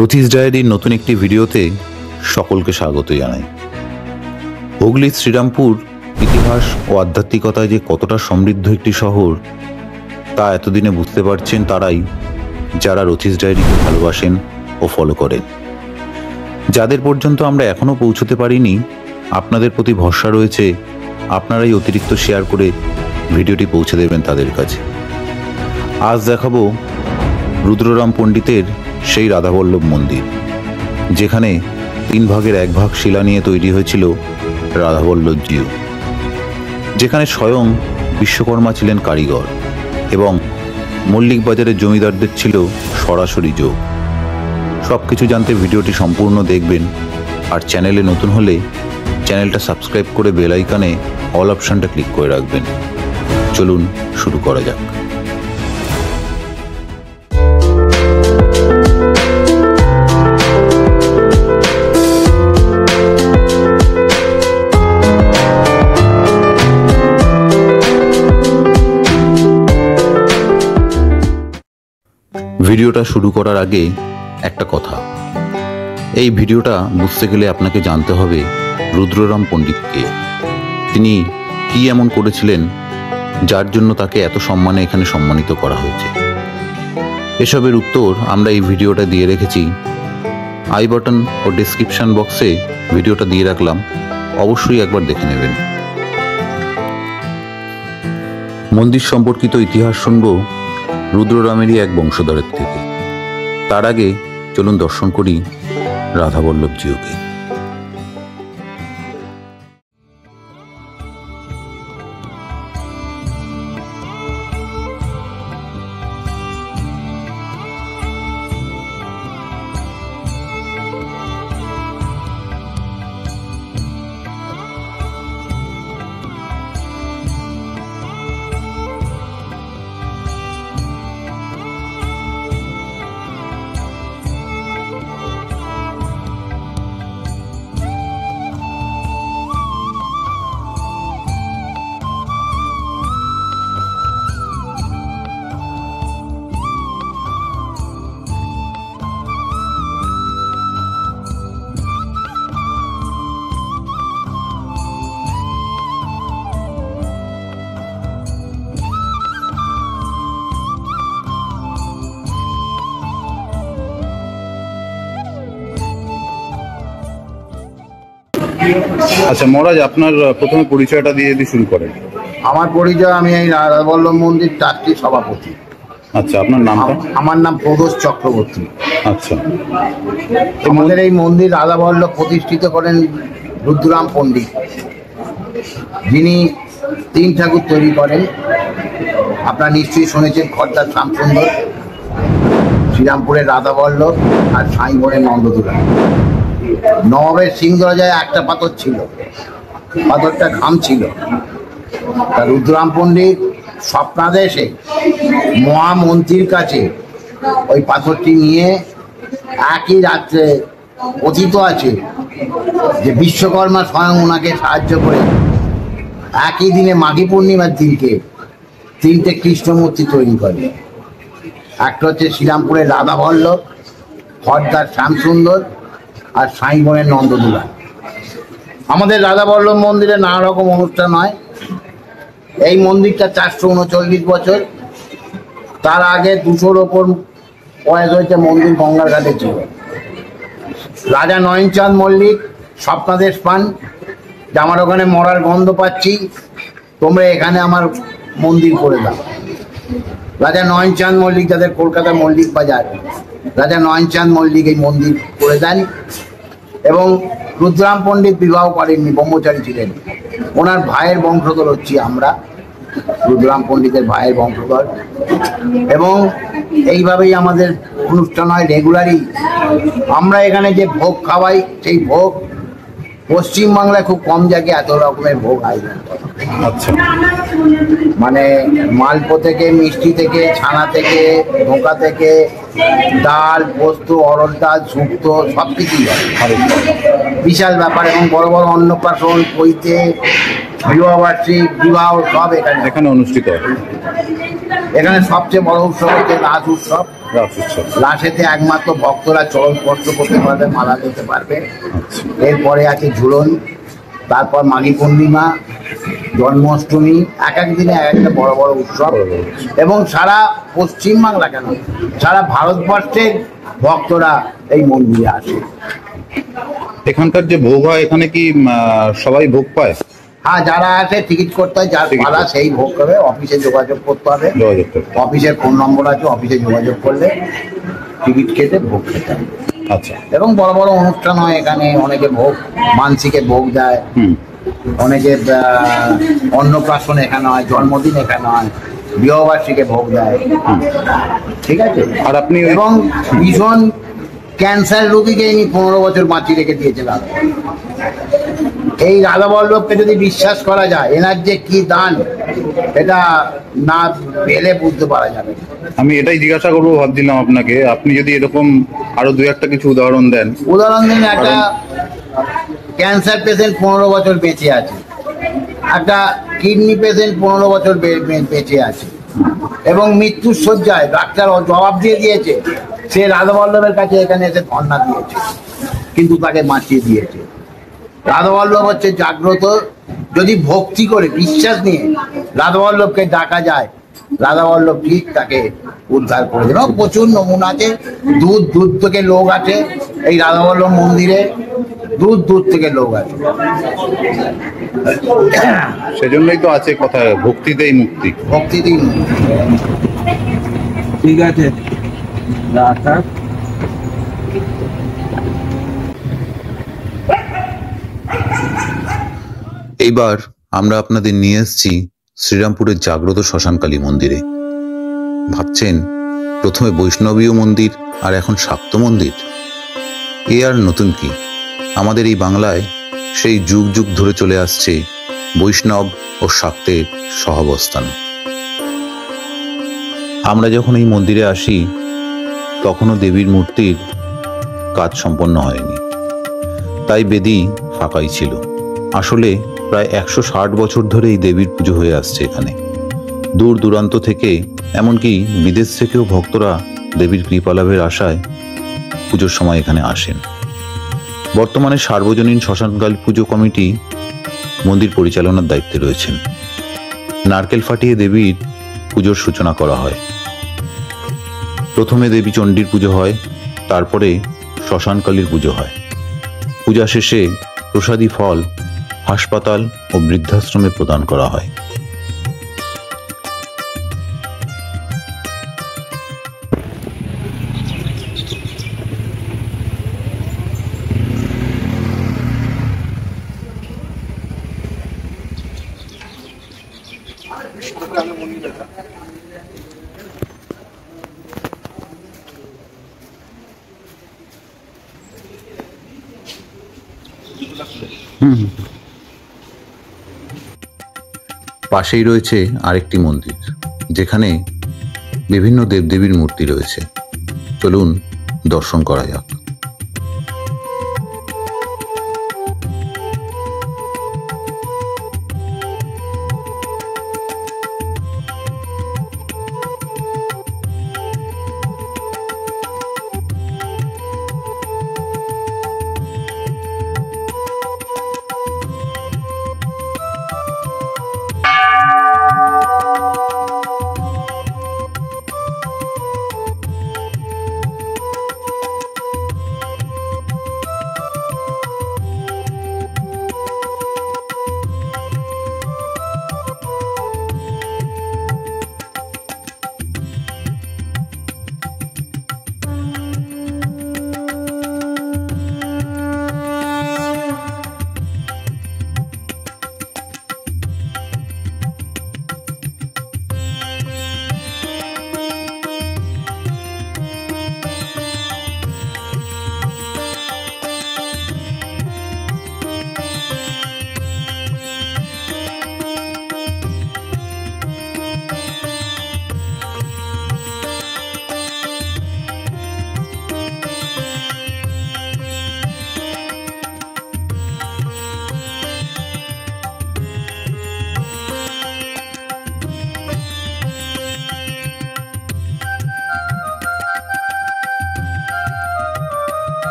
রথীস ডায়েরির নতুন একটি ভিডিওতে সকলকে স্বাগত জানাই। হুগলির শ্রীরামপুর ইতিহাস ও আধ্যাত্মিকতায় যে কতটা সমৃদ্ধ একটি শহর তা এতদিনে বুঝতে পারছেন তারাই যারা রথীস ডায়েরিকে ভালোবাসেন ও ফলো করেন। যাদের পর্যন্ত আমরা এখনও পৌঁছতে পারিনি, আপনাদের প্রতি ভরসা রয়েছে আপনারাই অতিরিক্ত শেয়ার করে ভিডিওটি পৌঁছে দেবেন তাদের কাছে। আজ দেখাবো রুদ্ররাম পণ্ডিতের সেই রাধাবল্লভ মন্দির, যেখানে 3 ভাগের 1 ভাগ শিলা নিয়ে তৈরি হয়েছিল রাধাবল্লভ জিউ, যেখানে স্বয়ং বিশ্বকর্মা ছিলেন কারিগর এবং মল্লিক বাজারের জমিদারদের ছিল সরাসরি যোগ। সব কিছু জানতে ভিডিওটি সম্পূর্ণ দেখবেন, আর চ্যানেলে নতুন হলে চ্যানেলটা সাবস্ক্রাইব করে বেল আইকনে অল অপশনটা ক্লিক করে রাখবেন। চলুন শুরু করা যাক। ভিডিওটা শুরু করার আগে একটা কথা, এই ভিডিওটা বুঝতে গেলে আপনাকে জানতে হবে রুদ্ররাম পণ্ডিতকে। তিনি কি এমন করেছিলেন যার জন্য তাকে এত সম্মানে এখানে সম্মানিত করা হয়েছে। এসবের উত্তর আমরা এই ভিডিওটা দিয়ে রেখেছি। আই বাটন ও ডেসক্রিপশন বক্সে ভিডিওটা দিয়ে রাখলাম, অবশ্যই একবার দেখে নেবেন। মন্দির সম্পর্কিত ইতিহাস শুনব রুদ্ররামেরই এক বংশধরের থেকে। তার আগে চলুন দর্শন করি রাধাবল্লভ জিউকে। আচ্ছা মহারাজ, আপনার প্রথমে পরিচয়টা দিয়ে শুরু করেন। আমার পরিচয়, আমি এই রাধাবল্লভ মন্দির ট্রাস্টি সভাপতি। আচ্ছা, আপনার নামটা? আমার নাম প্রদোষ চক্রবর্তী। আচ্ছা, আমাদের এই মন্দির রাধাবল্লভ প্রতিষ্ঠিত করেন রুদ্ররাম পণ্ডিত, যিনি 3 ঠাকুর তৈরি করেন। আপনারা নিশ্চয়ই শুনেছেন, খর্দার শ্যামসুন্দর, শ্রীরামপুরের রাধাবল্লভ আর সাঁইবনের নন্দদুলা। নবাবের সিংহরাজায় একটা পাথর ছিল, পাথরটা ঘাম ছিল। তা রুদ্ররাম পণ্ডিত স্বপ্নাদেশে মহামন্ত্রীর কাছে ওই পাথরটি নিয়ে একই রাত্রে কথিত আছে যে বিশ্বকর্মা স্বয়ং ওনাকে সাহায্য করে একই দিনে মাঘী পূর্ণিমার দিনকে 3টে কৃষ্ণমূর্তি তৈরি করে। একটা হচ্ছে শ্রীরামপুরের রাধাবল্লভ, খর্দার শ্যামসুন্দর আর সাঁইবনের নন্দদুলা। আমাদের রাধাবল্লভ মন্দিরে নানা রকম অনুষ্ঠান হয়। এই মন্দিরটা 439 বছর। তার আগে 200-র ওপর বয়স হয়েছে মন্দির গঙ্গার ঘাটে ছিল। রাজা নয়নচাঁদ মল্লিক স্বপ্নাদেশ পান যে আমার ওখানে মরার গন্ধ পাচ্ছি, তোমরা এখানে আমার মন্দির করে দাও। রাজা নয়নচাঁদ মল্লিক, যাদের কলকাতা মল্লিক বাজার, রাজা নয়নচাঁদ মল্লিক এই মন্দির করে দেন। এবং রুদ্ররাম পণ্ডিত বিবাহ করেননি, ব্রহ্মচারী ছিলেন। ওনার ভাইয়ের বংশধর হচ্ছি আমরা, রুদ্ররাম পণ্ডিতের ভাইয়ের বংশধর। এবং এইভাবেই আমাদের অনুষ্ঠান হয় রেগুলারই। আমরা এখানে যে ভোগ খাওয়াই, সেই ভোগ পশ্চিমবাংলায় খুব কম জায়গায় এত রকমের ভোগ আয়োজন করে। আচ্ছা, মানে মালপো থেকে, মিষ্টি থেকে, ছানা থেকে, ধোঁকা থেকে, ডাল, পোস্ত, অরড় ডাল, শুক্তো সব কিছুই হয়। বিশাল ব্যাপার। এবং বড় বড় অন্নপ্রাশন, পৈতে, বিবাহবার্ষিক, বিবাহ সব এখানে অনুষ্ঠিত হয়। এখানে সবচেয়ে বড় উৎসব হচ্ছে রাস উৎসব। রাসেতে একমাত্র ভক্তরা চরণ স্পর্শ করতে পারবে, মালা দিতে পারবে। এরপরে আছে ঝুলন, তারপর মাঘী পূর্ণিমা, জন্মাষ্টমী, এক এক দিনে এক একটা বড় বড় উৎসব। এবং সারা পশ্চিমবাংলা কেন, সারা ভারতবর্ষের ভক্তরা এই মন্দিরে আসে। এখানকার যে ভোগ হয়, এখানে কি সবাই ভোগ পায়? হ্যাঁ, যারা আসে টিকিট করতে হয়, যার পালা সেই ভোগ করবে। অফিসে যোগাযোগ করতে হবে, অফিসের ফোন নম্বর আছে, অফিসে যোগাযোগ করলে টিকিট কেটে ভোগ খেতে হবে। আচ্ছা। এবং বড় বড় অনুষ্ঠান হয় এখানে, অনেকে ভোগ মানসিকে ভোগ দেয়, অনেকে অন্নপ্রাশন এখানে হয়, জন্মদিন এখানে হয়, বিবাহবার্ষিকে ভোগ দেয়। ঠিক আছে। আর আপনি এবং ভীষণ ক্যান্সার রোগীকে ইনি 15 বছর বাঁচিয়ে রেখে দিয়েছিলেন। এই রাধাবল্লভকে যদি বিশ্বাস করা যায়, এনার যে কি দান, এটা না পেলে বুঝতে পারা যাবে। আমি এটাই জিজ্ঞাসা করবো ভাবছিলাম আপনাকে, আপনি যদি এরকম আরো দু একটা কিছু উদাহরণ দেন। উদাহরণ দিন, একটা ক্যান্সার পেশেন্ট 15 বছর বেঁচে আছে, একটা কিডনি পেশেন্ট 15 বছর বেঁচে আছে, এবং মৃত্যুর শয্যায় ডাক্তার জবাব দিয়ে দিয়েছে, সে রাধাবল্লভের কাছে এখানে এসে ধর্ণা দিয়েছে, কিন্তু তাকে বাঁচিয়ে দিয়েছে। রাধাবল্লভ হচ্ছে জাগ্রত। যদি ভক্তি করে বিশ্বাস নিয়ে রাধাবল্লভকে ডাকা যায়, রাধাবল্লভ ঠিক তাকে উদ্ধার করে দেবে। প্রচুর নমুনা আছে, দূর দূর থেকে লোক আছে এই রাধাবল্লভ মন্দিরে, দূর দূর থেকে লোক আছে। সেজন্যই তো আছে কথা, ভক্তিতেই মুক্তি। ভক্তিতেই মুক্তি। ঠিক আছে। এইবার আমরা আপনাদের নিয়ে এসেছি শ্রীরামপুরের জাগ্রত শ্মশানকালী মন্দিরে। ভাবছেন প্রথমে বৈষ্ণবীয় মন্দির আর এখন শাক্ত মন্দির, এ আর নতুন কি? আমাদের এই বাংলায় সেই যুগ যুগ ধরে চলে আসছে বৈষ্ণব ও শাক্তের সহাবস্থান। আমরা যখন এই মন্দিরে আসি, তখনও দেবীর মূর্তির কাজ সম্পন্ন হয়নি, তাই বেদি ফাঁকাই ছিল। আসলে প্রায় 160 বছর ধরে এই দেবীর পুজো হয়ে আসছে এখানে। দূর দূরান্ত থেকে, এমনকি বিদেশ থেকেও ভক্তরা দেবীর কৃপালাভের আশায় পুজোর সময় এখানে আসেন। বর্তমানে সার্বজনীন শ্মশানকালী পুজো কমিটি মন্দির পরিচালনার দায়িত্বে রয়েছেন। নারকেল ফাটিয়ে দেবীর পুজোর সূচনা করা হয়। প্রথমে দেবী চণ্ডীর পুজো হয়, তারপরে শ্মশানকালীর পুজো হয়। পূজা শেষে প্রসাদী ফল হাসপাতাল ও বৃদ্ধাশ্রমে প্রদান করা হয়। পাশেই রয়েছে আরেকটি মন্দির, যেখানে বিভিন্ন দেবদেবীর মূর্তি রয়েছে। চলুন দর্শন করা যাক।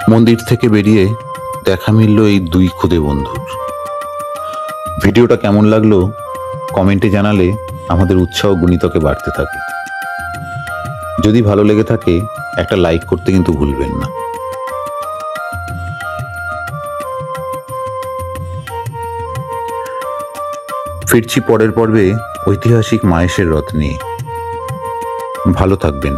মন্দির থেকে বেরিয়ে দেখা মিলল এই দুই খুদে বন্ধুর। ভিডিওটা কেমন লাগলো কমেন্টে জানালে আমাদের উৎসাহ গুণিতকে বাড়তে থাকে। যদি ভালো লেগে থাকে একটা লাইক করতে কিন্তু ভুলবেন না। ফিরছি পরের পর্বে ঐতিহাসিক মাহেশের রথ নিয়ে। ভালো থাকবেন।